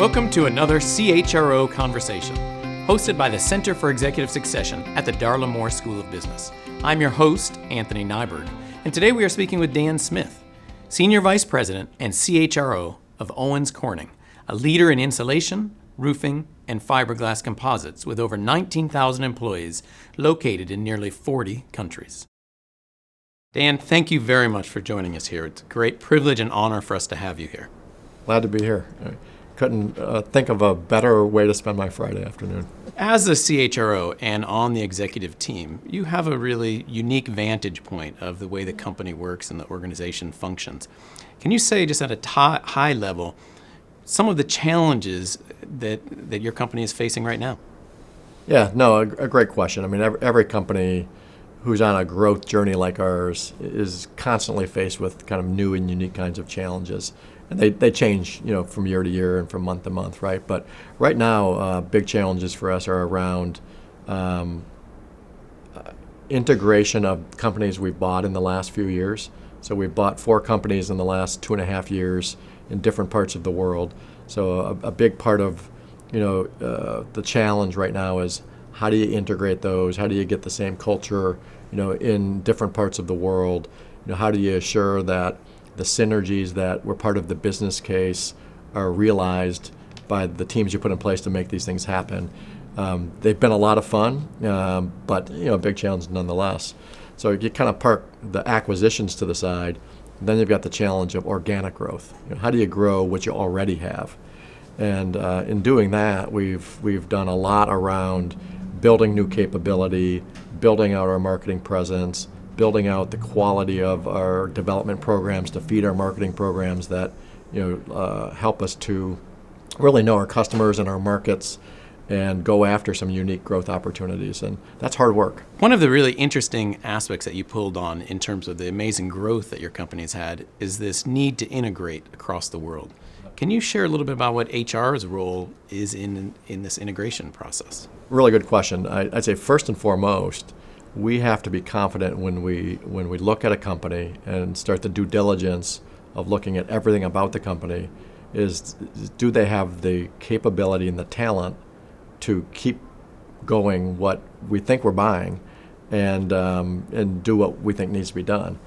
Welcome to another CHRO Conversation, hosted by the Center for Executive Succession at the Darla Moore School of Business. I'm your host, Anthony Nyberg, and today we are speaking with Dan Smith, Senior Vice President and CHRO of Owens Corning, a leader in insulation, roofing, and fiberglass composites with over 19,000 employees located in nearly 40 countries. Dan, thank you very much for joining us here. It's a great privilege and honor for us to have you here. Glad to be here. I couldn't think of a better way to spend my Friday afternoon. As a CHRO and on the executive team, you have a really unique vantage point of the way the company works and the organization functions. Can you say, just at a high level, some of the challenges that your company is facing right now? Yeah, no, a great question. I mean, every company who's on a growth journey like ours is constantly faced with kind of new and unique kinds of challenges. And they change, from year to year and from month to month, right? But right now, big challenges for us are around integration of companies we've bought in the last few years. So we've bought 4 companies in the last 2.5 years in different parts of the world. So a big part of, the challenge right now is how do you integrate those? How do you get the same culture, in different parts of the world? How do you assure that the synergies that were part of the business case are realized by the teams you put in place to make these things happen? They've been a lot of fun, but a big challenge nonetheless. So you kind of park the acquisitions to the side, and then you've got the challenge of organic growth. How do you grow what you already have? And in doing that, we've done a lot around building new capability, building out our marketing presence, building out the quality of our development programs to feed our marketing programs that help us to really know our customers and our markets and go after some unique growth opportunities. And that's hard work. One of the really interesting aspects that you pulled on in terms of the amazing growth that your company's had is this need to integrate across the world. Can you share a little bit about what HR's role is in this integration process? Really good question. I'd say first and foremost, we have to be confident when we look at a company and start the due diligence of looking at everything about the company is do they have the capability and the talent to keep going what we think we're buying and do what we think needs to be done.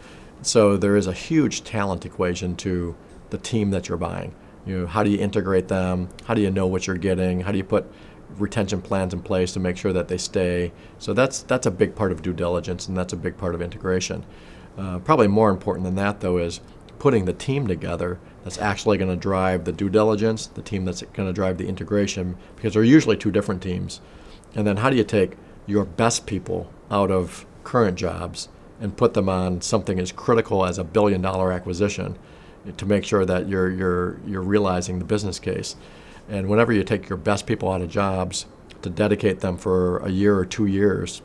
So there is a huge talent equation to the team that you're buying. How do you integrate them? How do you know what you're getting? How do you put retention plans in place to make sure that they stay? So that's a big part of due diligence, and that's a big part of integration. Probably more important than that, though, is putting the team together that's actually going to drive the due diligence, the team that's going to drive the integration, because they're usually 2 different teams. And then how do you take your best people out of current jobs and put them on something as critical as a $1 billion acquisition to make sure that you're realizing the business case? And whenever you take your best people out of jobs to dedicate them for a year or 2 years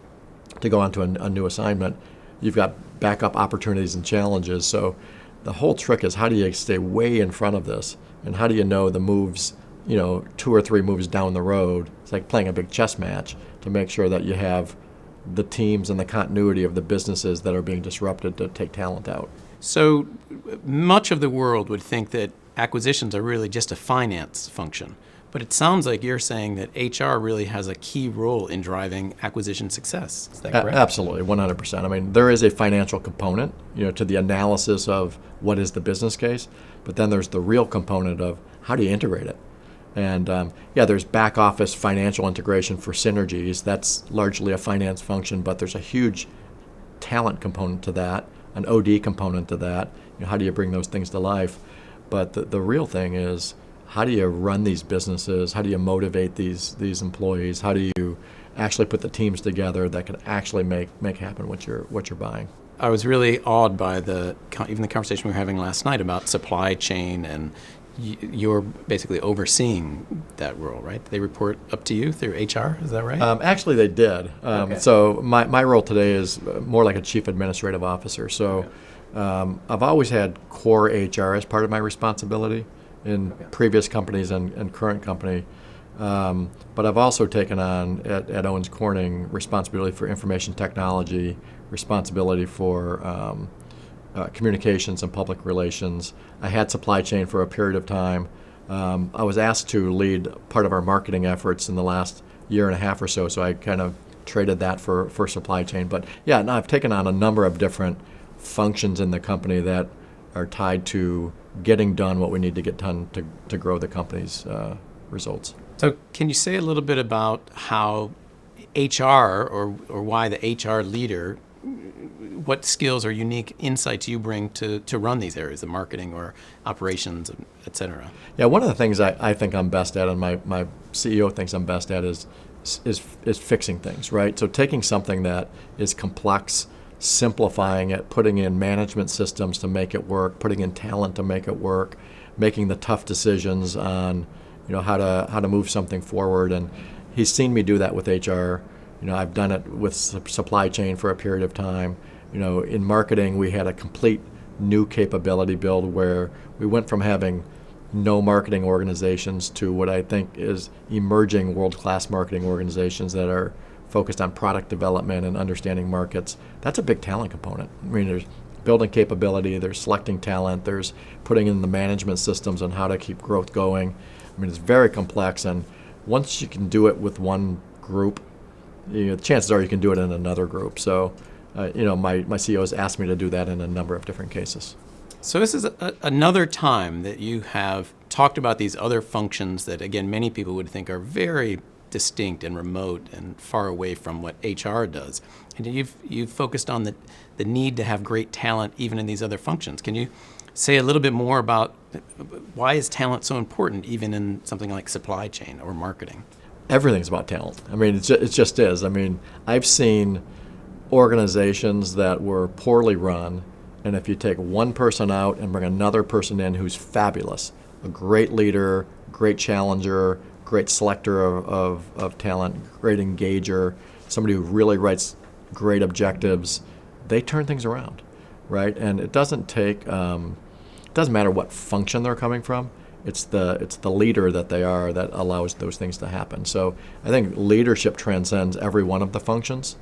to go on to a new assignment, you've got backup opportunities and challenges. So the whole trick is how do you stay way in front of this, and how do you know the moves, 2 or 3 moves down the road? It's like playing a big chess match to make sure that you have the teams and the continuity of the businesses that are being disrupted to take talent out. So much of the world would think that acquisitions are really just a finance function, but it sounds like you're saying that HR really has a key role in driving acquisition success. Is that correct? Absolutely, 100%. I mean, there is a financial component, to the analysis of what is the business case, but then there's the real component of how do you integrate it? And there's back office financial integration for synergies. That's largely a finance function, but there's a huge talent component to that, an OD component to that. How do you bring those things to life? But the real thing is, how do you run these businesses? How do you motivate these employees? How do you actually put the teams together that can actually make happen what you're buying? I was really awed by even the conversation we were having last night about supply chain, and you're basically overseeing that role, right? They report up to you through HR, is that right? Actually, they did. Okay. So my role today is more like a chief administrative officer. So I've always had core HR as part of my responsibility in previous companies and current company. But I've also taken on at Owens Corning responsibility for information technology, responsibility for communications and public relations. I had supply chain for a period of time. I was asked to lead part of our marketing efforts in the last year and a half or so, so I kind of traded that for supply chain. But yeah, no, I've taken on a number of different functions in the company that are tied to getting done what we need to get done to grow the company's results. So can you say a little bit about how HR or why the HR leader, what skills or unique insights you bring to run these areas, the marketing or operations, et cetera? Yeah, one of the things I think I'm best at, and my CEO thinks I'm best at, is fixing things, right? So taking something that is complex, simplifying it, putting in management systems to make it work, putting in talent to make it work, making the tough decisions on how to move something forward. And he's seen me do that with HR. I've done it with supply chain for a period of time. In marketing, we had a complete new capability build where we went from having no marketing organizations to what I think is emerging world-class marketing organizations that are focused on product development and understanding markets. That's a big talent component. There's building capability, there's selecting talent, there's putting in the management systems on how to keep growth going. It's very complex, and once you can do it with one group, the chances are you can do it in another group. So, my CEO has asked me to do that in a number of different cases. So this is another time that you have talked about these other functions that, again, many people would think are very distinct and remote and far away from what HR does. And you've focused on the need to have great talent even in these other functions. Can you say a little bit more about why is talent so important even in something like supply chain or marketing? Everything's about talent. It just is. I've seen organizations that were poorly run, and if you take one person out and bring another person in who's fabulous, a great leader, great challenger, great selector of talent, great engager, somebody who really writes great objectives, they turn things around, right? And it doesn't matter what function they're coming from. It's the leader that they are that allows those things to happen. So I think leadership transcends every one of the functions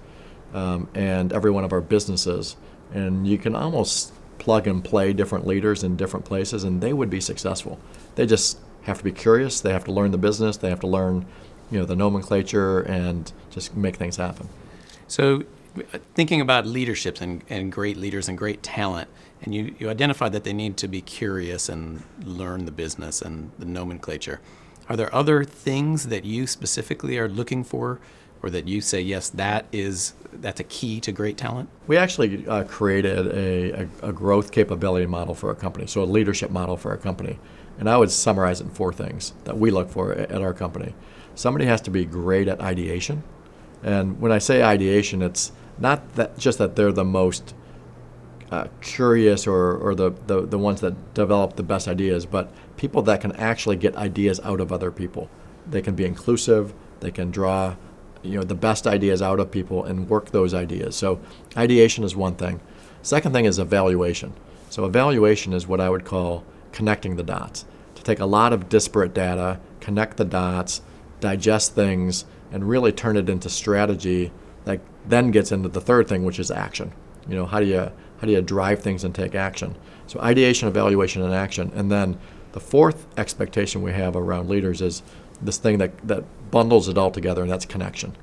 and every one of our businesses. And you can almost plug and play different leaders in different places, and they would be successful. They just have to be curious. They have to learn the business. They have to learn, the nomenclature, and just make things happen. So, thinking about leaderships and great leaders and great talent, and you identified that they need to be curious and learn the business and the nomenclature. Are there other things that you specifically are looking for, or that you say, yes, that's a key to great talent? We actually created a growth capability model for our company, so a leadership model for our company. And I would summarize it in 4 things that we look for at our company. Somebody has to be great at ideation. And when I say ideation, it's not just that they're the most curious or the ones that develop the best ideas, but people that can actually get ideas out of other people. They can be inclusive. They can draw the best ideas out of people and work those ideas. So ideation is one thing. Second thing is evaluation. So evaluation is what I would call connecting the dots. To take a lot of disparate data, connect the dots, digest things, and really turn it into strategy that then gets into the third thing, which is action. How do you drive things and take action? So ideation, evaluation, and action. And then the fourth expectation we have around leaders is this thing that bundles it all together, and that's connection.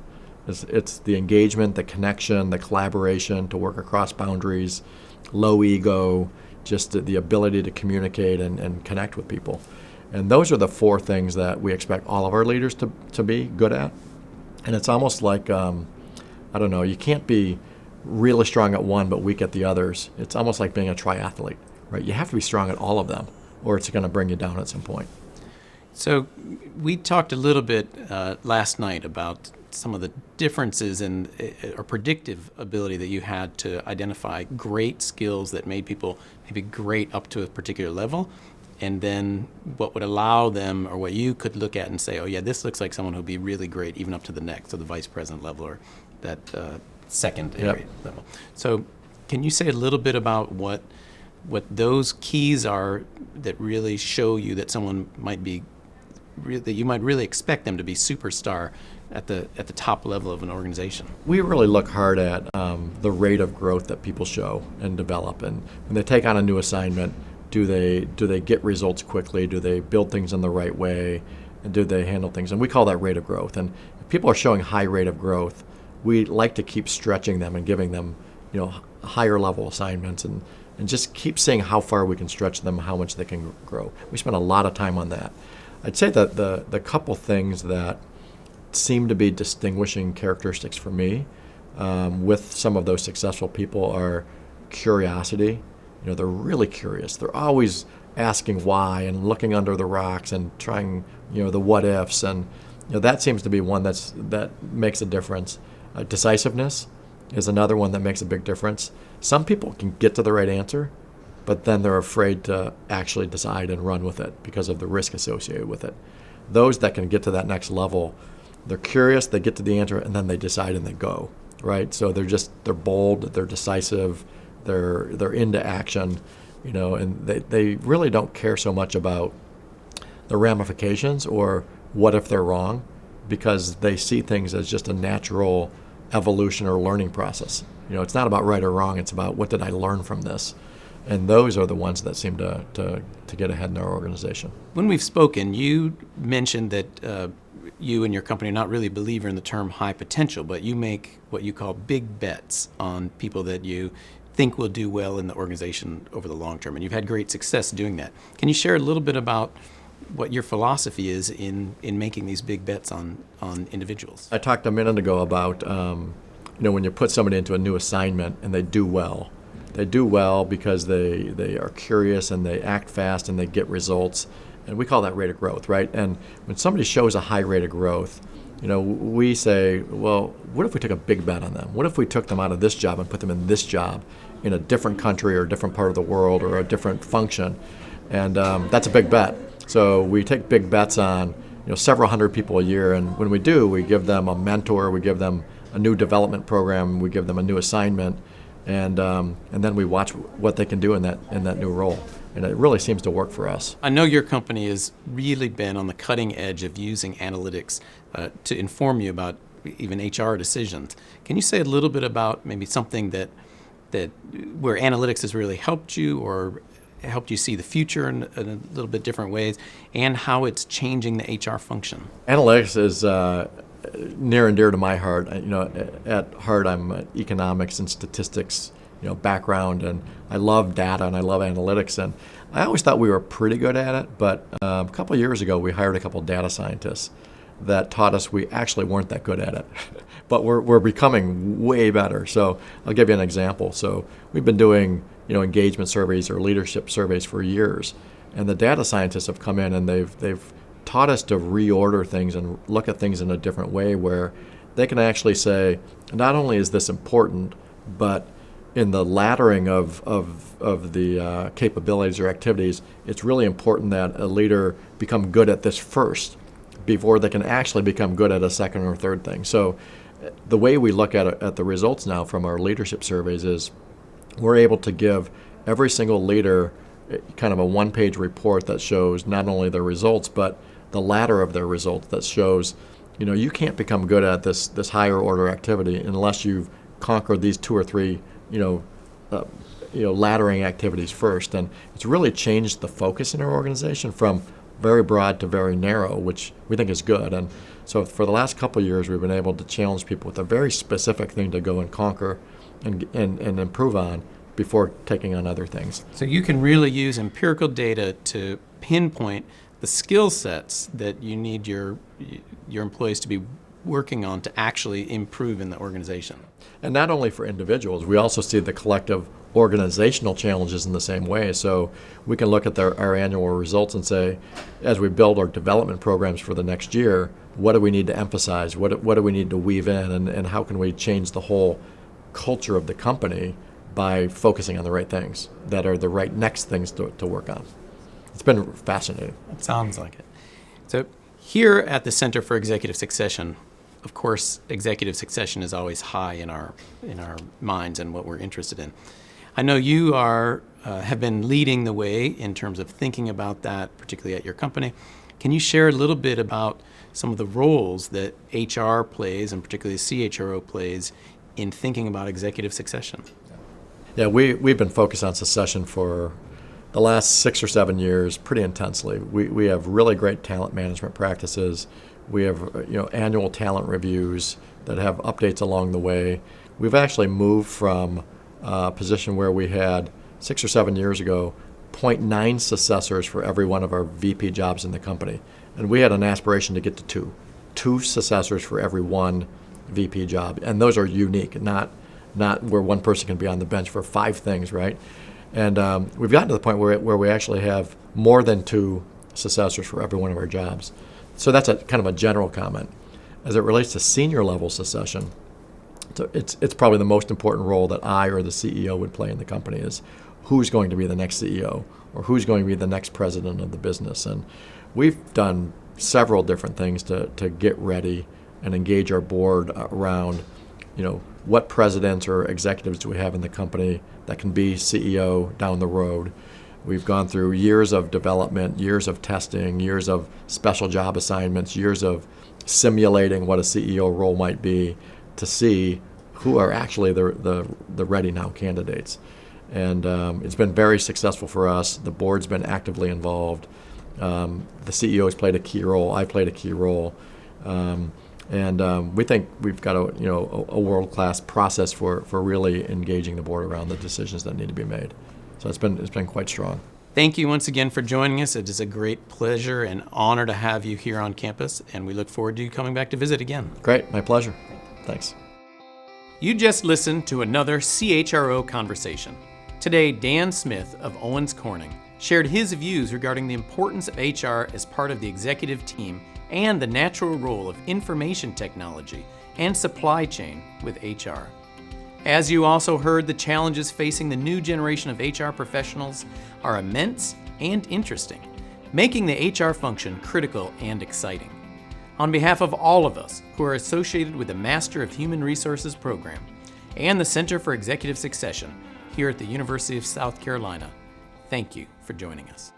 It's the engagement, the connection, the collaboration, to work across boundaries, low ego, just the ability to communicate and connect with people. And those are the 4 things that we expect all of our leaders to be good at. And it's almost like, you can't be really strong at one but weak at the others. It's almost like being a triathlete, right? You have to be strong at all of them, or it's going to bring you down at some point. So we talked a little bit last night about some of the differences in or predictive ability that you had to identify great skills that made people maybe great up to a particular level, and then what would allow them, or what you could look at and say, oh yeah, this looks like someone who would be really great even up to the next, so the vice president level or that secondary level. So can you say a little bit about what those keys are that really show you that someone might be that you might really expect them to be superstar at the top level of an organization? We really look hard at the rate of growth that people show and develop. And when they take on a new assignment, do they get results quickly? Do they build things in the right way? And do they handle things? And we call that rate of growth. And if people are showing high rate of growth, we like to keep stretching them and giving them, higher level assignments and just keep seeing how far we can stretch them, how much they can grow. We spend a lot of time on that. I'd say that the couple things that seem to be distinguishing characteristics for me with some of those successful people are curiosity. They're really curious. They're always asking why and looking under the rocks and trying, the what ifs, and that seems to be one that makes a difference. Decisiveness is another one that makes a big difference. Some people can get to the right answer, but then they're afraid to actually decide and run with it because of the risk associated with it. Those that can get to that next level, they're curious, they get to the answer, and then they decide and they go, right? So they're bold, they're decisive, they're into action, and they really don't care so much about the ramifications or what if they're wrong, because they see things as just a natural evolution or learning process. It's not about right or wrong, it's about what did I learn from this? And those are the ones that seem to get ahead in our organization. When we've spoken, you mentioned that you and your company are not really a believer in the term high potential, but you make what you call big bets on people that you think will do well in the organization over the long term, and you've had great success doing that. Can you share a little bit about what your philosophy is in making these big bets on individuals? I talked a minute ago about when you put somebody into a new assignment and they do well. They do well because they are curious and they act fast and they get results, and we call that rate of growth, right? And when somebody shows a high rate of growth, we say, well, what if we took a big bet on them? What if we took them out of this job and put them in this job in a different country or a different part of the world or a different function? And that's a big bet. So we take big bets on several hundred people a year, and when we do, we give them a mentor, we give them a new development program, we give them a new assignment, and then we watch what they can do in that new role. And it really seems to work for us. I know your company has really been on the cutting edge of using analytics to inform you about even HR decisions. Can you say a little bit about maybe something that where analytics has really helped you or helped you see the future in a little bit different ways, and how it's changing the HR function? Analytics is near and dear to my heart. At heart, I'm an economics and statistics background, and I love data and I love analytics, and I always thought we were pretty good at it, but a couple of years ago we hired a couple of data scientists that taught us we actually weren't that good at it. But we're becoming way better. So I'll give you an example. So we've been doing engagement surveys or leadership surveys for years, and the data scientists have come in and they've taught us to reorder things and look at things in a different way, where they can actually say, not only is this important, but in the laddering of the capabilities or activities, it's really important that a leader become good at this first before they can actually become good at a second or third thing. So the way we look at the results now from our leadership surveys is we're able to give every single leader kind of a one-page report that shows not only their results, but the ladder of their results that shows, you can't become good at this higher order activity unless you've conquered these two or three, laddering activities first. And it's really changed the focus in our organization from very broad to very narrow, which we think is good. And so for the last couple of years, we've been able to challenge people with a very specific thing to go and conquer and improve on before taking on other things. So you can really use empirical data to pinpoint the skill sets that you need your employees to be working on to actually improve in the organization. And not only for individuals, we also see the collective organizational challenges in the same way. So we can look at our annual results and say, as we build our development programs for the next year, what do we need to emphasize? What do we need to weave in? And how can we change the whole culture of the company by focusing on the right things that are the right next things to work on? It's been fascinating. It sounds like it. So here at the Center for Executive Succession, of course, executive succession is always high in our minds and what we're interested in. I know you have been leading the way in terms of thinking about that, particularly at your company. Can you share a little bit about some of the roles that HR plays, and particularly CHRO plays, in thinking about executive succession? Yeah, we've been focused on succession for the last 6 or 7 years pretty intensely. We have really great talent management practices. We have annual talent reviews that have updates along the way. We've actually moved from a position where we had 6 or 7 years ago 0.9 successors for every one of our VP jobs in the company. And we had an aspiration to get to two successors for every one VP job. And those are unique, not where one person can be on the bench for 5 things, right? And we've gotten to the point where we actually have more than 2 successors for every one of our jobs. So that's a kind of a general comment. As it relates to senior level succession, so it's probably the most important role that I or the CEO would play in the company is who's going to be the next CEO or who's going to be the next president of the business. And we've done several different things to get ready and engage our board around, what presidents or executives do we have in the company that can be CEO down the road. We've gone through years of development, years of testing, years of special job assignments, years of simulating what a CEO role might be to see who are actually the ready now candidates. And it's been very successful for us. The board's been actively involved. The CEO has played a key role. I played a key role. And we think we've got a world-class process for really engaging the board around the decisions that need to be made. So it's been quite strong. Thank you once again for joining us. It is a great pleasure and honor to have you here on campus, and we look forward to you coming back to visit again. Great, my pleasure. Thanks. You just listened to another CHRO conversation. Today, Dan Smith of Owens Corning shared his views regarding the importance of HR as part of the executive team and the natural role of information technology and supply chain with HR. As you also heard, the challenges facing the new generation of HR professionals are immense and interesting, making the HR function critical and exciting. On behalf of all of us who are associated with the Master of Human Resources program and the Center for Executive Succession here at the University of South Carolina, thank you for joining us.